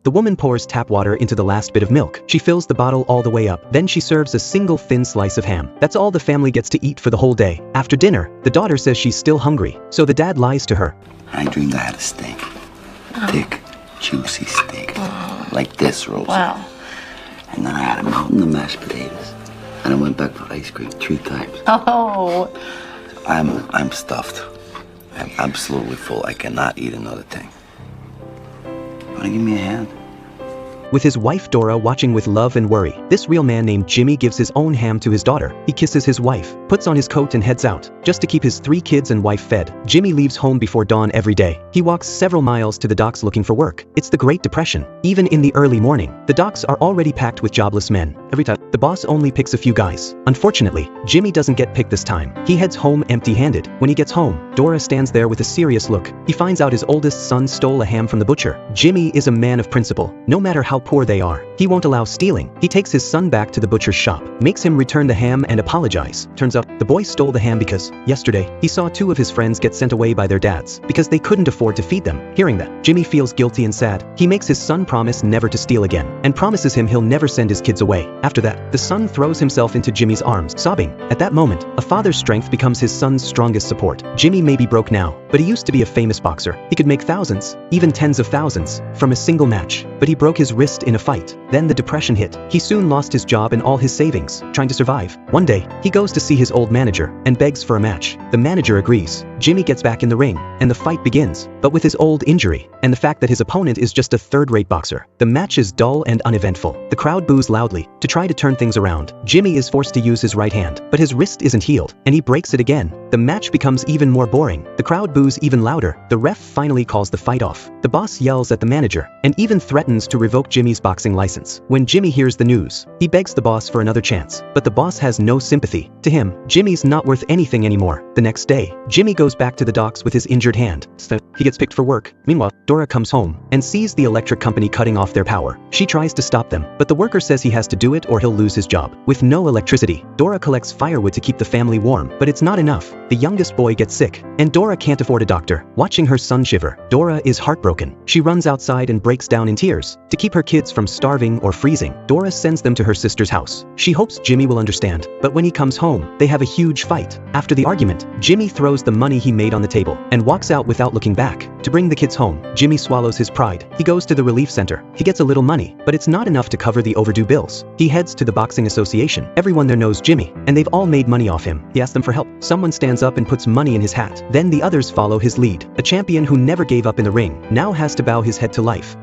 The woman pours tap water into the last bit of milk. She fills the bottle all the way up. Then she serves a single thin slice of ham. That's all the family gets to eat for the whole day. After dinner, the daughter says she's still hungry, so the dad lies to her. I dreamed I had a steak. Thick, juicy steak. Like this, Rosie. Wow. And then I had a mountain of mashed potatoes. And I went back for ice cream 3 times. Oh. I'm stuffed. I'm absolutely full. I cannot eat another thing. Wanna give me a hand? With his wife Dora watching with love and worry, this real man named Jimmy gives his own ham to his daughter. He kisses his wife, puts on his coat and heads out. Just to keep his 3 kids and wife fed, Jimmy leaves home before dawn every day. He walks several miles to the docks looking for work. It's the Great Depression. Even in the early morning, the docks are already packed with jobless men. Every time, the boss only picks a few guys. Unfortunately, Jimmy doesn't get picked this time. He heads home empty-handed. When he gets home, Dora stands there with a serious look. He finds out his oldest son stole a ham from the butcher. Jimmy is a man of principle. No matter how poor they are, he won't allow stealing. He takes his son back to the butcher's shop, makes him return the ham and apologize. Turns out, the boy stole the ham because, yesterday, he saw 2 of his friends get sent away by their dads because they couldn't afford to feed them. Hearing that, Jimmy feels guilty and sad. He makes his son promise never to steal again, and promises him he'll never send his kids away. After that, the son throws himself into Jimmy's arms, sobbing. At that moment, a father's strength becomes his son's strongest support. Jimmy may be broke now, but he used to be a famous boxer. He could make thousands, even tens of thousands, from a single match. But he broke his wrist in a fight. Then the depression hit. He soon lost his job and all his savings, trying to survive. One day, he goes to see his old manager and begs for a match. The manager agrees. Jimmy gets back in the ring, and the fight begins. But with his old injury, and the fact that his opponent is just a third-rate boxer, the match is dull and uneventful. The crowd boos loudly. To try to turn things around, Jimmy is forced to use his right hand, but his wrist isn't healed, and he breaks it again. The match becomes even more boring. The crowd boos even louder. The ref finally calls the fight off. The boss yells at the manager, and even threatens to revoke Jimmy's boxing license. When Jimmy hears the news, he begs the boss for another chance, but the boss has no sympathy. To him, Jimmy's not worth anything anymore. The next day, Jimmy goes back to the docks with his injured hand. He gets picked for work. Meanwhile, Dora comes home and sees the electric company cutting off their power. She tries to stop them, but the worker says he has to do it or he'll lose his job. With no electricity, Dora collects firewood to keep the family warm, but it's not enough. The youngest boy gets sick, and Dora can't afford a doctor. Watching her son shiver, Dora is heartbroken. She runs outside and breaks down in tears. To keep her kids from starving or freezing, Dora sends them to her sister's house. She hopes Jimmy will understand, but when he comes home, they have a huge fight. After the argument, Jimmy throws the money he made on the table and walks out without looking back. To bring the kids home, Jimmy swallows his pride. He goes to the relief center. He gets a little money, but it's not enough to cover the overdue bills. He heads to the boxing association. Everyone there knows Jimmy, and they've all made money off him. He asks them for help. Someone stands up and puts money in his hat. Then the others follow his lead. A champion who never gave up in the ring now has to bow his head to life.